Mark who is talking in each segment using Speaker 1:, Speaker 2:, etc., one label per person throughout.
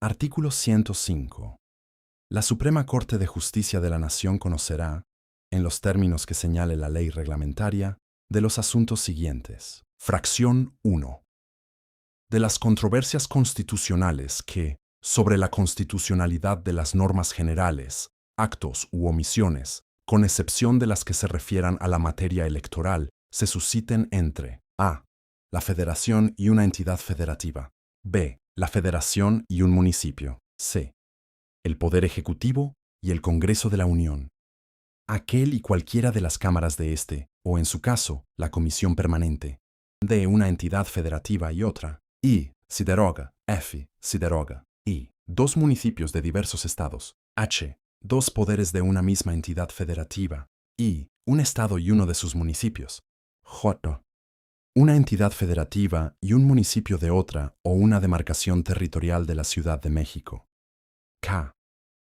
Speaker 1: Artículo 105. La Suprema Corte de Justicia de la Nación conocerá, en los términos que señale la ley reglamentaria, de los asuntos siguientes. Fracción 1. De las controversias constitucionales que, sobre la constitucionalidad de las normas generales, actos u omisiones, con excepción de las que se refieran a la materia electoral, se susciten entre a. La Federación y una entidad federativa. b. La Federación y un municipio. c. El Poder Ejecutivo y el Congreso de la Unión. Aquel y cualquiera de las cámaras de este, o en su caso, la Comisión Permanente, de una entidad federativa y otra, y, si deroga, f. si deroga, y, dos municipios de diversos estados, h. dos poderes de una misma entidad federativa, y, un estado y uno de sus municipios, j. una entidad federativa y un municipio de otra o una demarcación territorial de la Ciudad de México, k.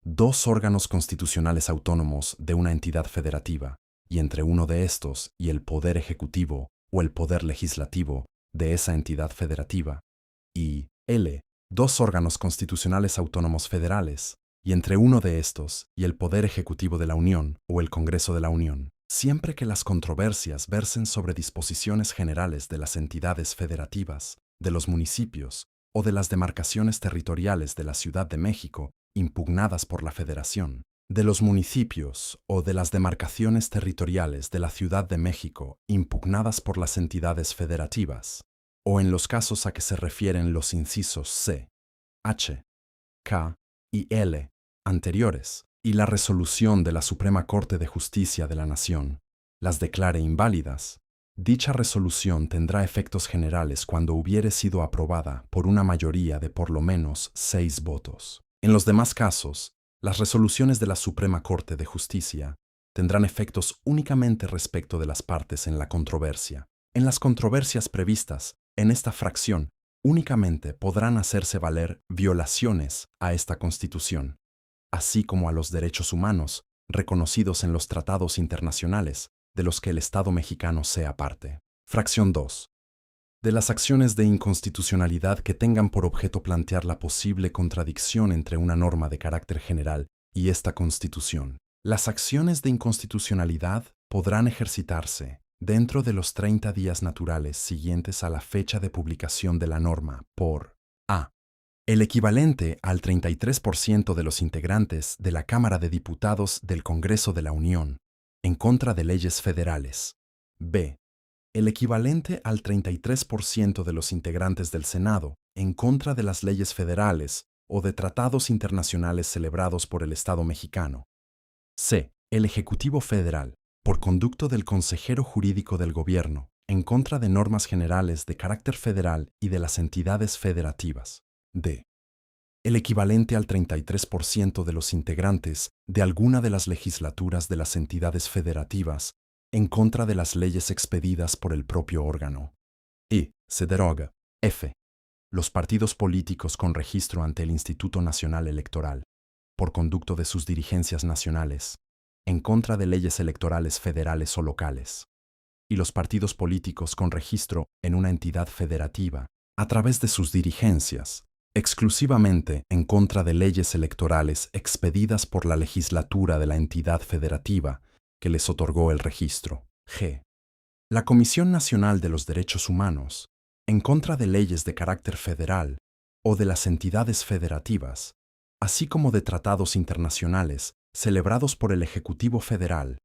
Speaker 1: dos órganos constitucionales autónomos de una entidad federativa, y entre uno de estos y el Poder Ejecutivo o el Poder Legislativo de esa entidad federativa, y l. dos órganos constitucionales autónomos federales, y entre uno de estos y el Poder Ejecutivo de la Unión o el Congreso de la Unión, siempre que las controversias versen sobre disposiciones generales de las entidades federativas, de los municipios o de las demarcaciones territoriales de la Ciudad de México impugnadas por la Federación, de los municipios o de las demarcaciones territoriales de la Ciudad de México impugnadas por las entidades federativas, o en los casos a que se refieren los incisos c, h, k y l anteriores, y la resolución de la Suprema Corte de Justicia de la Nación las declare inválidas, dicha resolución tendrá efectos generales cuando hubiere sido aprobada por una mayoría de por lo menos 6 votos. En los demás casos, las resoluciones de la Suprema Corte de Justicia tendrán efectos únicamente respecto de las partes en la controversia. En las controversias previstas en esta fracción, únicamente podrán hacerse valer violaciones a esta Constitución, así como a los derechos humanos reconocidos en los tratados internacionales de los que el Estado mexicano sea parte. Fracción 2. De las acciones de inconstitucionalidad que tengan por objeto plantear la posible contradicción entre una norma de carácter general y esta Constitución. Las acciones de inconstitucionalidad podrán ejercitarse dentro de los 30 días naturales siguientes a la fecha de publicación de la norma por a. El equivalente al 33% de los integrantes de la Cámara de Diputados del Congreso de la Unión en contra de leyes federales. b. El equivalente al 33% de los integrantes del Senado en contra de las leyes federales o de tratados internacionales celebrados por el Estado mexicano. c. El Ejecutivo Federal, por conducto del consejero jurídico del Gobierno, en contra de normas generales de carácter federal y de las entidades federativas. d. El equivalente al 33% de los integrantes de alguna de las legislaturas de las entidades federativas en contra de las leyes expedidas por el propio órgano. Y se deroga. f. Los partidos políticos con registro ante el Instituto Nacional Electoral, por conducto de sus dirigencias nacionales, en contra de leyes electorales federales o locales. Y los partidos políticos con registro en una entidad federativa, a través de sus dirigencias, exclusivamente en contra de leyes electorales expedidas por la legislatura de la entidad federativa que les otorgó el registro. G. La Comisión Nacional de los Derechos Humanos, en contra de leyes de carácter federal o de las entidades federativas, así como de tratados internacionales celebrados por el Ejecutivo Federal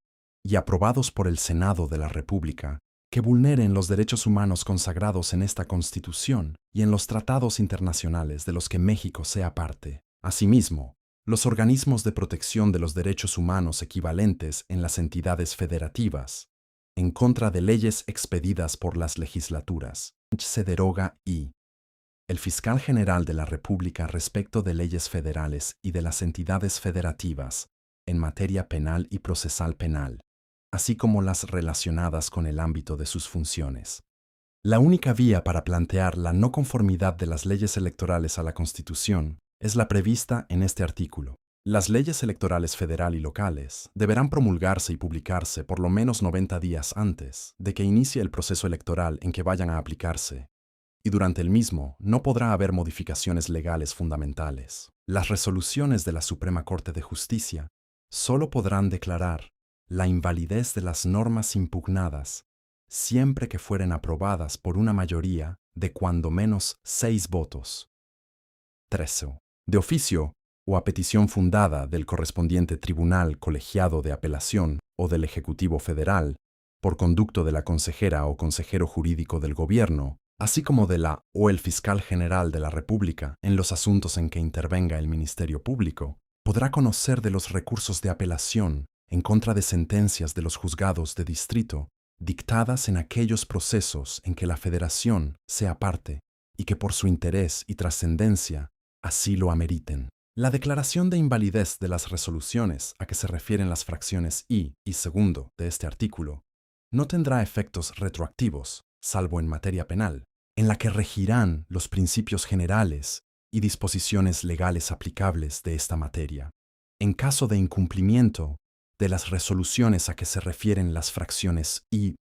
Speaker 1: y aprobados por el Senado de la República, que vulneren los derechos humanos consagrados en esta Constitución y en los tratados internacionales de los que México sea parte. Asimismo, los organismos de protección de los derechos humanos equivalentes en las entidades federativas, en contra de leyes expedidas por las legislaturas. Se deroga y el fiscal general de la República respecto de leyes federales y de las entidades federativas en materia penal y procesal penal, así como las relacionadas con el ámbito de sus funciones. La única vía para plantear la no conformidad de las leyes electorales a la Constitución es la prevista en este artículo. Las leyes electorales federal y locales deberán promulgarse y publicarse por lo menos 90 días antes de que inicie el proceso electoral en que vayan a aplicarse, y durante el mismo no podrá haber modificaciones legales fundamentales. Las resoluciones de la Suprema Corte de Justicia solo podrán declarar la invalidez de las normas impugnadas siempre que fueren aprobadas por una mayoría de cuando menos 6 votos. 13. De oficio o a petición fundada del correspondiente tribunal colegiado de apelación o del Ejecutivo Federal, por conducto de la consejera o consejero jurídico del Gobierno, así como de la o el fiscal general de la República en los asuntos en que intervenga el Ministerio Público, podrá conocer de los recursos de apelación en contra de sentencias de los juzgados de distrito dictadas en aquellos procesos en que la Federación sea parte y que por su interés y trascendencia así lo ameriten. La declaración de invalidez de las resoluciones a que se refieren las fracciones I y segundo de este artículo no tendrá efectos retroactivos, salvo en materia penal, en la que regirán los principios generales y disposiciones legales aplicables de esta materia. En caso de incumplimiento de las resoluciones a que se refieren las fracciones I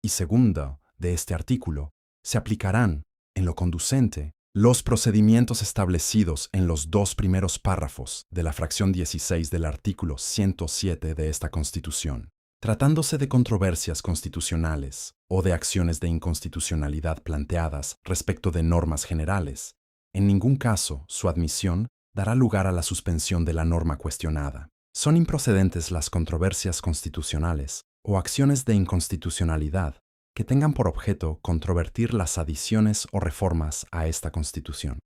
Speaker 1: y segunda de este artículo, se aplicarán, en lo conducente, los procedimientos establecidos en los 2 primeros párrafos de la fracción 16 del artículo 107 de esta Constitución. Tratándose de controversias constitucionales o de acciones de inconstitucionalidad planteadas respecto de normas generales, en ningún caso su admisión dará lugar a la suspensión de la norma cuestionada. Son improcedentes las controversias constitucionales o acciones de inconstitucionalidad que tengan por objeto controvertir las adiciones o reformas a esta Constitución.